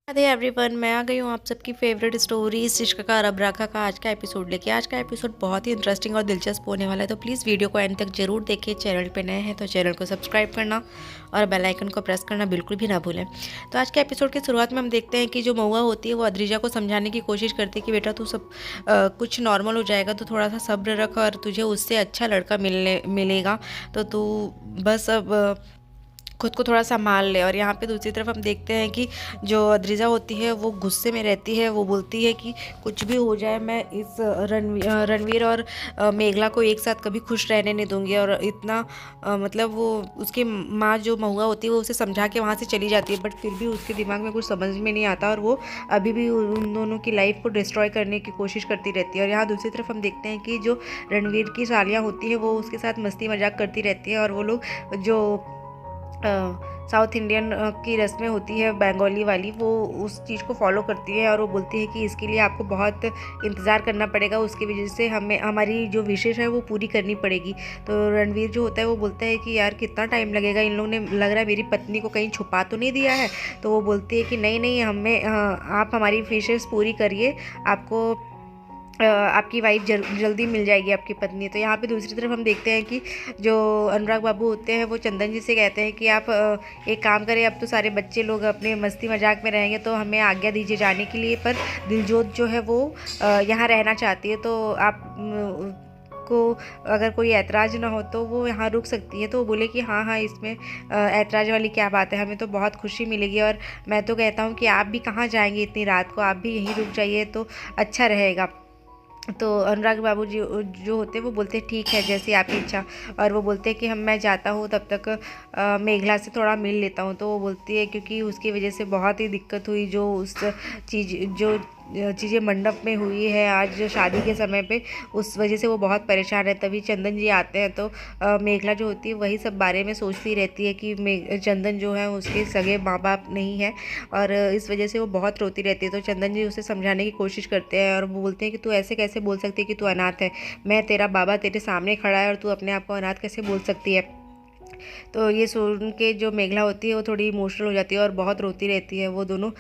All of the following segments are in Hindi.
अरे एवरीवन, मैं आ गई हूँ आप सबकी फेवरेट स्टोरी इश्क का रब राखा का आज का एपिसोड लेके। आज का एपिसोड बहुत ही इंटरेस्टिंग और दिलचस्प होने वाला है, तो प्लीज़ वीडियो को एंड तक जरूर देखिए। चैनल पे नए हैं तो चैनल को सब्सक्राइब करना और बेल आइकन को प्रेस करना बिल्कुल भी ना भूलें। तो आज के एपिसोड की शुरुआत में हम देखते हैं कि जो महुआ होती है वो अद्रिजा को समझाने की कोशिश करती है कि बेटा तू सब कुछ नॉर्मल हो जाएगा, तो थोड़ा सा सब्र रख और तुझे उससे अच्छा लड़का मिलेगा। तो तू बस अब खुद को थोड़ा संभाल ले। और यहाँ पे दूसरी तरफ हम देखते हैं कि जो अद्रिजा होती है वो गुस्से में रहती है। वो बोलती है कि कुछ भी हो जाए मैं इस रणवीर और मेघला को एक साथ कभी खुश रहने नहीं दूंगी। और इतना मतलब वो उसकी माँ जो महुआ होती है वो उसे समझा के वहाँ से चली जाती है, बट फिर भी उसके दिमाग में कुछ समझ में नहीं आता और वो अभी भी उन दोनों की लाइफ को डिस्ट्रॉय करने की कोशिश करती रहती है। और यहाँ दूसरी तरफ हम देखते हैं कि जो रणवीर की सालियाँ होती है वो उसके साथ मस्ती मजाक करती रहती है और वो लोग जो साउथ इंडियन की रस्में होती है बंगाली वाली, वो उस चीज़ को फॉलो करती है और वो बोलती है कि इसके लिए आपको बहुत इंतज़ार करना पड़ेगा, उसकी वजह से हमें हमारी जो विशेष है वो पूरी करनी पड़ेगी। तो रणवीर जो होता है वो बोलता है कि यार कितना टाइम लगेगा, इन लोगों ने लग रहा है मेरी पत्नी को कहीं छुपा तो नहीं दिया है। तो वो बोलती है कि नहीं नहीं, हमें आप हमारी विशेष पूरी करिए, आपको आपकी वाइफ जल्दी मिल जाएगी, आपकी पत्नी। तो यहाँ पे दूसरी तरफ हम देखते हैं कि जो अनुराग बाबू होते हैं वो चंदन जी से कहते हैं कि आप एक काम करें, अब तो सारे बच्चे लोग अपने मस्ती मजाक में रहेंगे तो हमें आज्ञा दीजिए जाने के लिए। पर दिलजोत जो है वो यहाँ रहना चाहती है, तो आप को अगर कोई ऐतराज़ ना हो तो वो यहाँ रुक सकती है। तो वो बोले कि हाँ हाँ, इसमें ऐतराज़ वाली क्या बात है, हमें तो बहुत खुशी मिलेगी। और मैं तो कहता हूँ कि आप भी कहाँ जाएंगे इतनी रात को, आप भी यहीं रुक जाइए तो अच्छा रहेगा। तो अनुराग बाबू जी जो होते हैं वो बोलते हैं ठीक है, जैसी आपकी इच्छा। और वो बोलते हैं कि मैं जाता हूँ तब तक मेघला से थोड़ा मिल लेता हूँ। तो वो बोलती है क्योंकि उसकी वजह से बहुत ही दिक्कत हुई, जो उस चीज़ें मंडप में हुई है आज जो शादी के समय पे, उस वजह से वो बहुत परेशान है। तभी चंदन जी आते हैं तो मेघला जो होती है वही सब बारे में सोचती रहती है कि चंदन जो है उसके सगे माँ बाप नहीं है, और इस वजह से वो बहुत रोती रहती है। तो चंदन जी उसे समझाने की कोशिश करते हैं और वो बोलते हैं कि तू ऐसे कैसे बोल सकती है कि तू अनाथ है, मैं तेरा बाबा तेरे सामने खड़ा है और तू अपने आप को अनाथ कैसे बोल सकती है। तो ये सुन के जो मेघला होती है वो थोड़ी इमोशनल हो जाती है और बहुत रोती रहती है। वो दोनों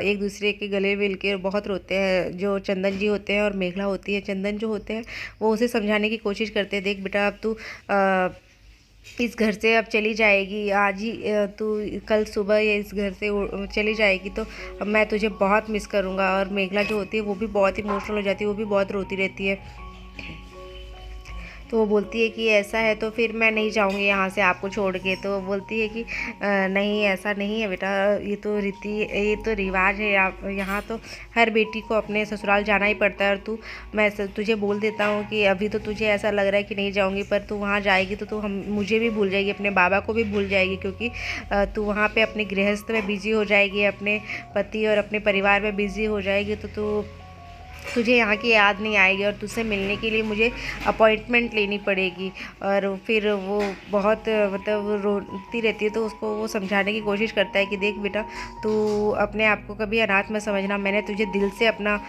एक दूसरे के गले मिल के बहुत रोते हैं, जो चंदन जी होते हैं और मेघला होती है। चंदन जो होते हैं वो उसे समझाने की कोशिश करते हैं, देख बेटा अब तू इस घर से अब चली जाएगी, आज ही तू कल सुबह ये इस घर से चली जाएगी तो मैं तुझे बहुत मिस करूँगा। और मेघला जो होती है वो भी बहुत इमोशनल हो जाती है, वो भी बहुत रोती रहती है। तो वो बोलती है कि ऐसा है तो फिर मैं नहीं जाऊँगी यहाँ से आपको छोड़ के। तो वो बोलती है कि नहीं ऐसा नहीं है बेटा, ये तो रीति, ये तो रिवाज है, आप यहाँ तो हर बेटी को अपने ससुराल जाना ही पड़ता है। और तू, मैं तुझे बोल देता हूँ कि अभी तो तुझे ऐसा लग रहा है कि नहीं जाऊँगी, पर तू वहाँ जाएगी तो तू हम मुझे भी भूल जाएगी, अपने बाबा को भी भूल जाएगी, क्योंकि तू वहाँ पर अपने गृहस्थ में बिजी हो जाएगी, अपने पति और अपने परिवार में बिजी हो जाएगी। तो तू, तुझे यहाँ की याद नहीं आएगी और तुझसे मिलने के लिए मुझे अपॉइंटमेंट लेनी पड़ेगी। और फिर वो बहुत मतलब रोती रहती है। तो उसको वो समझाने की कोशिश करता है कि देख बेटा, तू अपने आप को कभी अनाथ मत समझना, मैंने तुझे दिल से अपना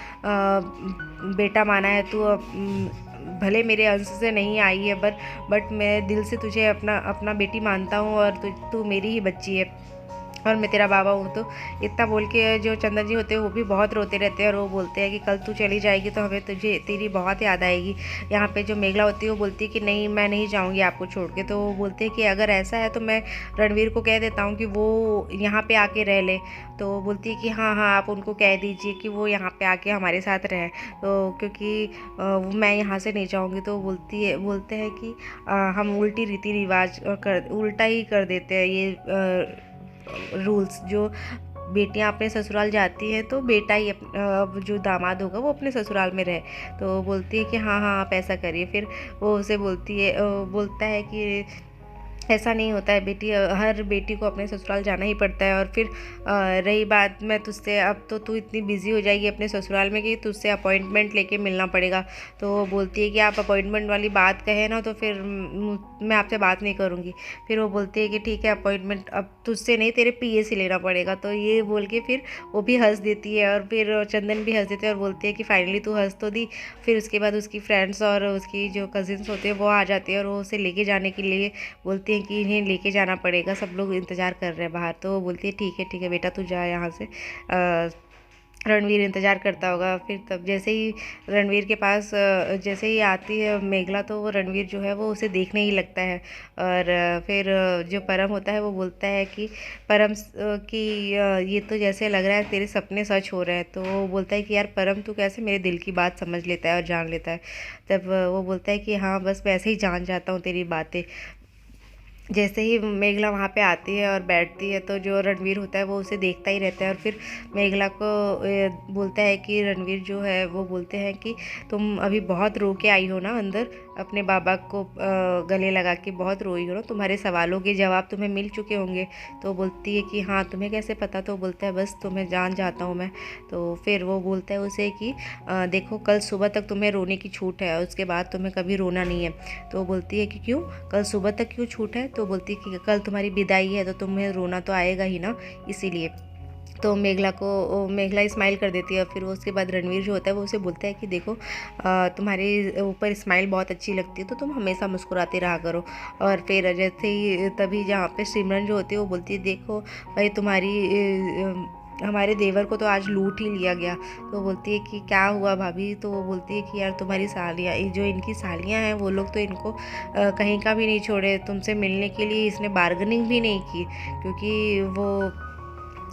बेटा माना है। तू भले मेरे अंश से नहीं आई है, बट मैं दिल से तुझे अपना अपना बेटी मानता हूँ और तू मेरी ही बच्ची है और मैं तेरा बाबा हूँ। तो इतना बोल के जो चंदन जी होते हैं वो भी बहुत रोते रहते हैं और वो बोलते हैं कि कल तू चली जाएगी तो हमें तुझे तेरी बहुत याद आएगी। यहाँ पे जो मेघला होती है वो बोलती है कि नहीं, मैं नहीं जाऊँगी आपको छोड़ के। तो वो बोलते हैं कि अगर ऐसा है तो मैं रणवीर को कह देता हूँ कि वो यहाँ पे आके रह ले। तो वो बोलती है कि हाँ हाँ, आप उनको कह दीजिए कि वो यहाँ पे आके हमारे साथ रहें, तो क्योंकि मैं यहाँ से नहीं जाऊँगी। तो बोलते हैं कि हम उल्टी रीति रिवाज उल्टा ही कर देते हैं ये रूल्स। जो बेटियां अपने ससुराल जाती हैं तो बेटा ही जो दामाद होगा वो अपने ससुराल में रहे। तो बोलती है कि हाँ हाँ आप ऐसा करिए। फिर वो उसे बोलता है कि ऐसा नहीं होता है बेटी, हर बेटी को अपने ससुराल जाना ही पड़ता है। और फिर रही बात, मैं तुझसे, अब तो तू इतनी बिजी हो जाएगी अपने ससुराल में कि तुझसे अपॉइंटमेंट लेके मिलना पड़ेगा। तो वो बोलती है कि आप अपॉइंटमेंट वाली बात कहे ना तो फिर मैं आपसे बात नहीं करूँगी। फिर वो बोलती है कि ठीक है, अपॉइंटमेंट अब तुझसे नहीं तेरे पीए से लेना पड़ेगा। तो ये बोल के फिर वो भी हंस देती है और फिर चंदन भी हंस देते हैं और बोलती है कि फाइनली तू हंस तो दी। फिर उसके बाद उसकी फ्रेंड्स और उसकी जो कजिन्स होते हैं वो आ जाते हैं और वो उसे लेके जाने के लिए बोलती बोलती हैं कि इन्हें लेके जाना पड़ेगा, सब लोग इंतज़ार कर रहे हैं बाहर। तो वो बोलती है ठीक है बेटा, तू जा यहाँ से। रणवीर इंतज़ार करता होगा। फिर तब जैसे ही रणवीर के पास जैसे ही आती है मेघला, तो वो रणवीर जो है वो उसे देखने ही लगता है। और फिर जो परम होता है वो बोलता है कि परम कि ये तो जैसे लग रहा है तेरे सपने सच हो रहे हैं। तो वो बोलता है कि यार परम, तू कैसे मेरे दिल की बात समझ लेता है और जान लेता है। तब वो बोलता है कि हाँ, बस वैसे ही जान जाता हूँ तेरी बातें। जैसे ही मेघला वहाँ पे आती है और बैठती है, तो जो रणवीर होता है वो उसे देखता ही रहता है। और फिर मेघला को बोलता है कि रणवीर जो है वो बोलते हैं कि तुम अभी बहुत रो के आई हो ना अंदर, अपने बाबा को गले लगा के बहुत रोई हो ना, तुम्हारे सवालों के जवाब तुम्हें मिल चुके होंगे। तो बोलती है कि हाँ, तुम्हें कैसे पता। तो बोलता है बस तुम्हें जान जाता हूँ मैं। तो फिर वो बोलता है उसे कि देखो, कल सुबह तक तुम्हें रोने की छूट है, उसके बाद तुम्हें कभी रोना नहीं है। तो बोलती है कि क्यों, कल सुबह तक क्यों छूट है। तो बोलती है कि कल तुम्हारी विदाई है, तो तुम्हें रोना तो आएगा ही ना, इसीलिए। तो मेघला स्माइल कर देती है। और फिर वो उसके बाद रणवीर जो होता है वो उसे बोलता है कि देखो, तुम्हारे ऊपर स्माइल बहुत अच्छी लगती है, तो तुम हमेशा मुस्कुराते रहा करो। और फिर जैसे ही तभी जहाँ पे सिमरन जो होती है वो बोलती है, देखो भाई, हमारे देवर को तो आज लूट ही लिया गया। तो बोलती है कि क्या हुआ भाभी। तो वो बोलती है कि यार तुम्हारी सालियाँ, जो इनकी सालियाँ हैं, वो लोग तो इनको कहीं का भी नहीं छोड़े, तुमसे मिलने के लिए इसने बार्गेनिंग भी नहीं की, क्योंकि वो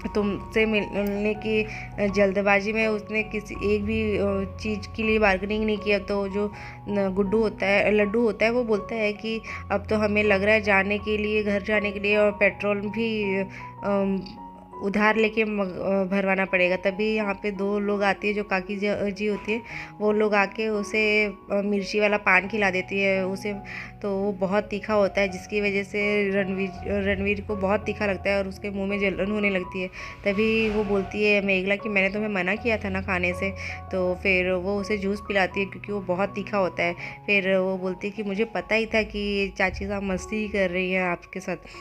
तुमसे मिलने की जल्दबाजी में उसने किसी एक भी चीज़ के लिए बार्गेनिंग नहीं किया। तो जो लड्डू होता है वो बोलता है कि अब तो हमें लग रहा है जाने के लिए, घर जाने के लिए और पेट्रोल भी उधार लेके भरवाना पड़ेगा। तभी यहाँ पे दो लोग आती है, जो काकी जी होती है, वो लोग आके उसे मिर्ची वाला पान खिला देती है उसे। तो वो बहुत तीखा होता है, जिसकी वजह से रणवीर को बहुत तीखा लगता है और उसके मुंह में जलन होने लगती है। तभी वो बोलती है मेघला कि मैंने तुम्हें मना किया था ना खाने से। तो फिर वो उसे जूस पिलाती है, क्योंकि वो बहुत तीखा होता है। फिर वो बोलती है कि मुझे पता ही था कि चाची साहब मस्ती ही कर रही है आपके साथ।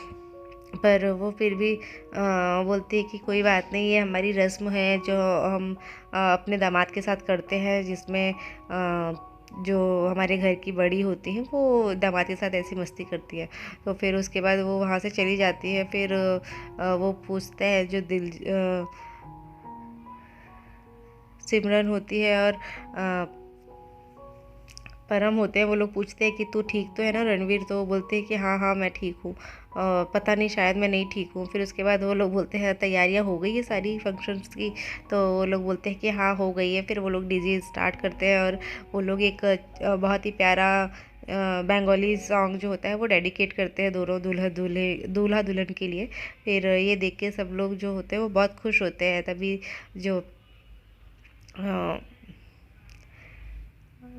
पर वो फिर भी बोलती है कि कोई बात नहीं, ये हमारी रस्म है जो हम अपने दामाद के साथ करते हैं, जिसमें जो हमारे घर की बड़ी होती है वो दामाद के साथ ऐसी मस्ती करती है। तो फिर उसके बाद वो वहाँ से चली जाती है। फिर वो पूछता है, जो सिमरन होती है और परम होते हैं, वो लोग पूछते हैं कि तू ठीक तो है ना रणवीर। तो वो बोलते हैं कि हाँ हाँ मैं ठीक हूँ, पता नहीं शायद मैं नहीं ठीक हूँ। फिर उसके बाद वो लोग बोलते हैं तैयारियाँ हो गई है सारी फंक्शंस की। तो वो लोग बोलते हैं कि हाँ हो गई है। फिर वो लोग डीजे स्टार्ट करते हैं और वो लोग एक बहुत ही प्यारा बंगाली सॉन्ग जो होता है वो डेडिकेट करते हैं दोनों दूल्हा दुल्हन के लिए। फिर ये देख के सब लोग जो होते हैं वो बहुत खुश होते हैं। तभी जो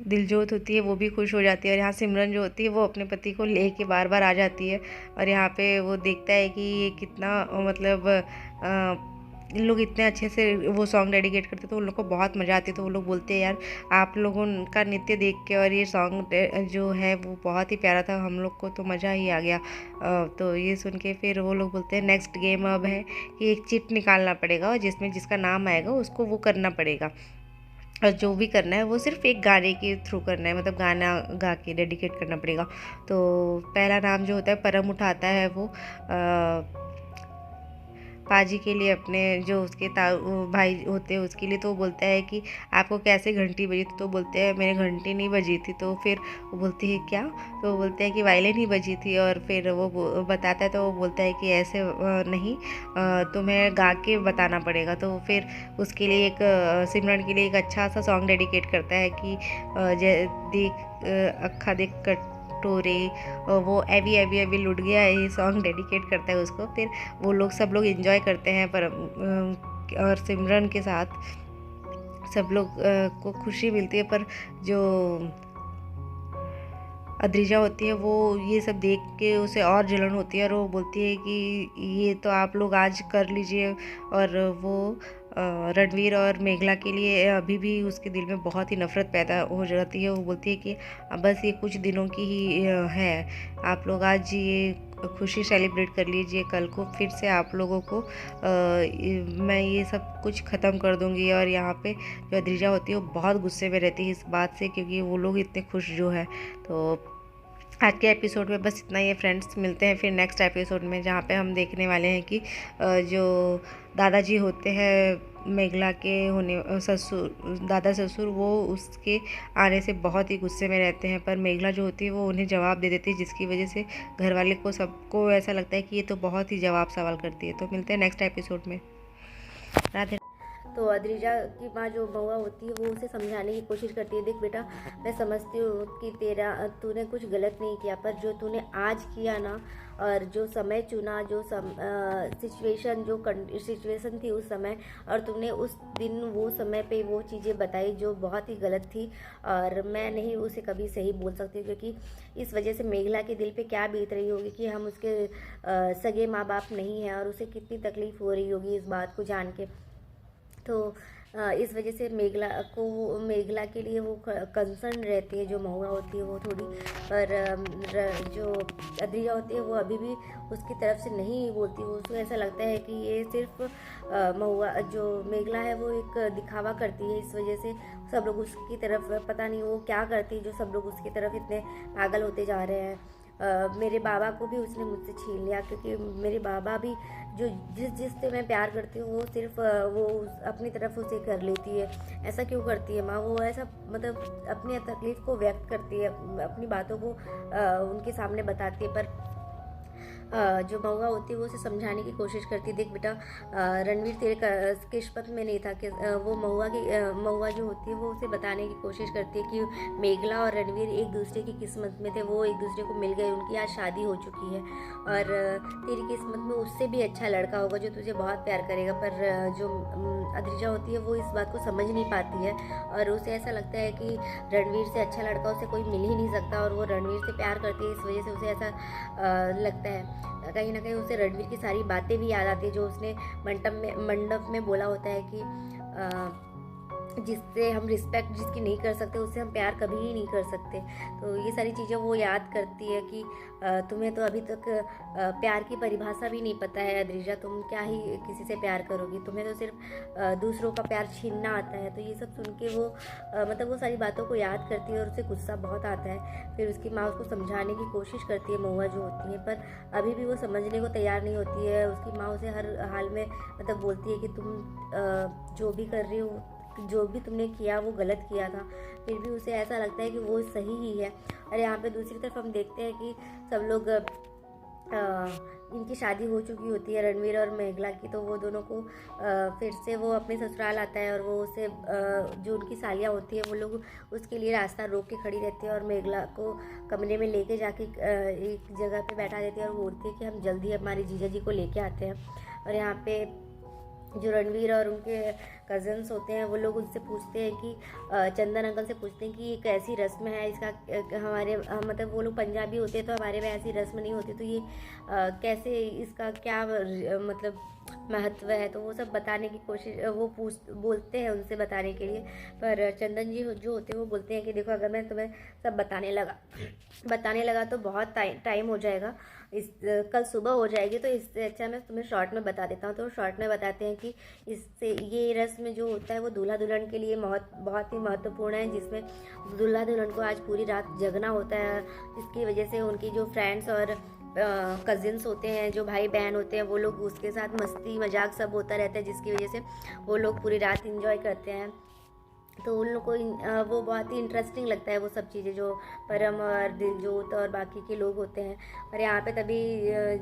दिलजोत होती है वो भी खुश हो जाती है। और यहाँ सिमरन जो होती है वो अपने पति को ले के बार बार आ जाती है। और यहाँ पे वो देखता है कि ये कितना मतलब इन लोग इतने अच्छे से वो सॉन्ग डेडिकेट करते, तो उन लोग को बहुत मज़ा आती है। तो वो लोग बोलते हैं यार, आप लोगों का नृत्य देख के और ये सॉन्ग जो है वो बहुत ही प्यारा था, हम लोग को तो मज़ा ही आ गया। तो ये सुन के फिर वो लोग बोलते हैं नेक्स्ट गेम अब है कि एक चिट निकालना पड़ेगा, और जिसमें जिसका नाम आएगा उसको वो करना पड़ेगा। और जो भी करना है वो सिर्फ एक गाने के थ्रू करना है, मतलब गाना गा के डेडिकेट करना पड़ेगा। तो पहला नाम जो होता है परम उठाता है, वो पाजी के लिए, अपने जो उसके भाई होते हैं उसके लिए। तो वो बोलता है कि आपको कैसे घंटी बजी थी। तो बोलते हैं मेरे घंटी नहीं बजी थी। तो फिर वो बोलती है क्या। तो वो बोलते हैं कि वायलिन ही बजी थी। और फिर वो बताता है। तो वो बोलता है कि ऐसे नहीं, तुम्हें गा के बताना पड़ेगा। तो फिर उसके लिए एक सिमरन के लिए एक अच्छा सा सॉन्ग डेडिकेट करता है कि देख अखा देख टोरे, वो एवी एवी एवी लुट गया है, ये सॉन्ग डेडिकेट करता है उसको। फिर वो लोग सब लोग एंजॉय करते हैं पर और सिमरन के साथ सब लोग को खुशी मिलती है। पर जो अद्रिजा होती है वो ये सब देख के उसे और जलन होती है, और वो बोलती है कि ये तो आप लोग आज कर लीजिए। और वो रणवीर और मेघला के लिए अभी भी उसके दिल में बहुत ही नफ़रत पैदा हो जाती है। वो बोलती है कि बस ये कुछ दिनों की ही है, आप लोग आज ये खुशी सेलिब्रेट कर लीजिए, कल को फिर से आप लोगों को मैं ये सब कुछ ख़त्म कर दूँगी। और यहाँ पे जो अद्रिजा होती है वो बहुत गुस्से में रहती है इस बात से, क्योंकि वो लोग इतने खुश जो है। तो आज के एपिसोड में बस इतना ही है फ्रेंड्स। मिलते हैं फिर नेक्स्ट एपिसोड में, जहाँ पे हम देखने वाले हैं कि जो दादाजी होते हैं मेघला के होने ससुर, दादा ससुर, वो उसके आने से बहुत ही गुस्से में रहते हैं, पर मेघला जो होती है वो उन्हें जवाब दे देती है, जिसकी वजह से घर वाले को सबको ऐसा लगता है कि ये तो बहुत ही जवाब सवाल करती है। तो मिलते हैं नेक्स्ट एपिसोड में। राधे। तो अद्रिजा की माँ जो महुआ होती है वो उसे समझाने की कोशिश करती है, देख बेटा मैं समझती हूँ कि तूने कुछ गलत नहीं किया, पर जो तूने आज किया ना, और जो समय चुना, जो सिचुएशन थी उस समय, और तुमने उस दिन वो समय पे वो चीज़ें बताई जो बहुत ही गलत थी, और मैं नहीं उसे कभी सही बोल सकती, क्योंकि इस वजह से मेघला के दिल पे क्या बीत रही होगी कि हम उसके सगे माँ बाप नहीं हैं, और उसे कितनी तकलीफ़ हो रही होगी इस बात को जान के। तो इस वजह से मेघला के लिए वो कंसर्न रहती है जो महुआ होती है वो थोड़ी, पर जो अद्रिजा होती है वो अभी भी उसकी तरफ से नहीं बोलती। वो उसको ऐसा लगता है कि ये सिर्फ महुआ जो मेघला है वो एक दिखावा करती है, इस वजह से सब लोग उसकी तरफ, पता नहीं वो क्या करती है जो सब लोग उसकी तरफ इतने पागल होते जा रहे हैं। मेरे बाबा को भी उसने मुझसे छीन लिया, क्योंकि मेरे बाबा भी जो जिससे मैं प्यार करती हूँ वो सिर्फ वो अपनी तरफ उसे कर लेती है। ऐसा क्यों करती है माँ? वो ऐसा मतलब अपनी तकलीफ़ को व्यक्त करती है, अपनी बातों को उनके सामने बताती है, पर जो महुआ होती है वो उसे समझाने की कोशिश करती है, देख बेटा रणवीर तेरे किस्मत में नहीं था कि वो महुआ जो होती है वो उसे बताने की कोशिश करती है कि मेघला और रणवीर एक दूसरे की किस्मत में थे, वो एक दूसरे को मिल गए, उनकी आज शादी हो चुकी है, और तेरी किस्मत में उससे भी अच्छा लड़का होगा जो तुझे बहुत प्यार करेगा। पर जो अद्रिजा होती है वो इस बात को समझ नहीं पाती है, और उसे ऐसा लगता है कि रणवीर से अच्छा लड़का उसे कोई मिल ही नहीं सकता, और वो रणवीर से प्यार करती है, इस वजह से उसे ऐसा लगता है। कहीं ना कहीं उसे रणवीर की सारी बातें भी याद आती है जो उसने मंडप में बोला होता है कि जिससे हम रिस्पेक्ट जिसकी नहीं कर सकते उससे हम प्यार कभी ही नहीं कर सकते। तो ये सारी चीज़ें वो याद करती है कि तुम्हें तो अभी तक प्यार की परिभाषा भी नहीं पता है अद्रिजा, तुम क्या ही किसी से प्यार करोगी, तुम्हें तो सिर्फ दूसरों का प्यार छीनना आता है। तो ये सब सुन के वो मतलब वो सारी बातों को याद करती है, और उसे गुस्सा बहुत आता है। फिर उसकी माँ उसको समझाने की कोशिश करती है महुआ जो होती है, पर अभी भी वो समझने को तैयार नहीं होती है। उसकी माँ उसे हर हाल में मतलब बोलती है कि तुम जो भी कर रही हो, जो भी तुमने किया वो गलत किया था, फिर भी उसे ऐसा लगता है कि वो सही ही है। और यहाँ पे दूसरी तरफ हम देखते हैं कि सब लोग इनकी शादी हो चुकी होती है रणवीर और मेघला की, तो वो दोनों को फिर से वो अपने ससुराल आता है, और वो उसे जो उनकी सालियाँ होती है वो लोग उसके लिए रास्ता रोक के खड़ी रहती है, और मेघला को कमरे में लेके जाके एक जगह पे बैठा देती है, और बोलती है कि हम जल्दी हमारे जीजा जी को लेके आते हैं। और यहाँ पे जो रणवीर और उनके कज़न्स होते हैं वो लोग उनसे पूछते हैं कि चंदन अंकल से पूछते हैं कि ये कैसी रस्म है इसका, हमारे मतलब वो लोग पंजाबी होते हैं तो हमारे में ऐसी रस्म नहीं होती, तो ये कैसे इसका क्या मतलब महत्व है। तो वो सब बताने की कोशिश वो बोलते हैं उनसे बताने के लिए, पर चंदन जी जो होते हैं वो बोलते हैं कि देखो अगर मैं तुम्हें सब बताने लगा तो बहुत टाइम हो जाएगा, कल सुबह हो जाएगी, तो इससे अच्छा मैं तुम्हें शॉर्ट में बता देता हूँ। तो शॉर्ट में बताते हैं कि इससे ये रस्म जो होता है वो दूल्हा दुल्हन के लिए बहुत ही महत्वपूर्ण है, जिसमें दूल्हा दुल्हन को आज पूरी रात जगना होता है, जिसकी वजह से उनकी जो फ्रेंड्स और कज़िन्स होते हैं, जो भाई बहन होते हैं, वो लोग उसके साथ मस्ती मजाक सब होता रहता है, जिसकी वजह से वो लोग पूरी रात इंजॉय करते हैं। तो उन लोग को वो बहुत ही इंटरेस्टिंग लगता है वो सब चीज़ें, जो परम और दिलजोत और बाकी के लोग होते हैं। और यहाँ पे तभी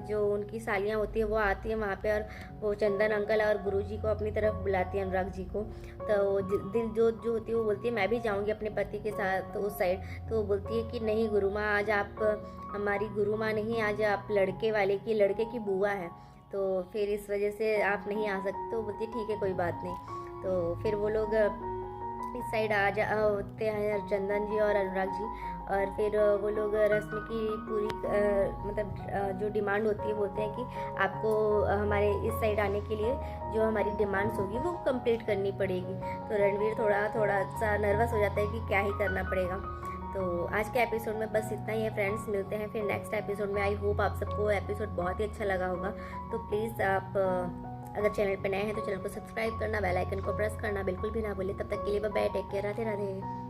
जो उनकी सालियाँ होती हैं वो आती हैं वहाँ पे, और वो चंदन अंकल और गुरुजी को अपनी तरफ बुलाती हैं, अनुराग जी को। तो दिलजोत जो होती है वो बोलती है मैं भी जाऊँगी अपने पति के साथ उस साइड। तो वो बोलती है कि नहीं गुरु माँ, आज आप हमारी गुरु माँ नहीं, आज आप लड़के की बुआ है, तो फिर इस वजह से आप नहीं आ सकते। तो बोलती है ठीक है कोई बात नहीं। तो फिर वो लोग इस साइड होते हैं चंदन जी और अनुराग जी, और फिर वो लोग रस्म की पूरी मतलब जो डिमांड होती है बोलते हैं कि आपको हमारे इस साइड आने के लिए जो हमारी डिमांड्स होगी वो कंप्लीट करनी पड़ेगी। तो रणवीर थोड़ा सा नर्वस हो जाता है कि क्या ही करना पड़ेगा। तो आज के एपिसोड में बस इतना ही है फ्रेंड्स, मिलते हैं फिर नेक्स्ट एपिसोड में। आई होप आप सबको एपिसोड बहुत ही अच्छा लगा होगा। तो प्लीज़ आप अगर चैनल पे नए हैं तो चैनल को सब्सक्राइब करना, बेल आइकन को प्रेस करना बिल्कुल भी ना भूलें। तब तक के लिए bye bye, take care, Radhe Radhe.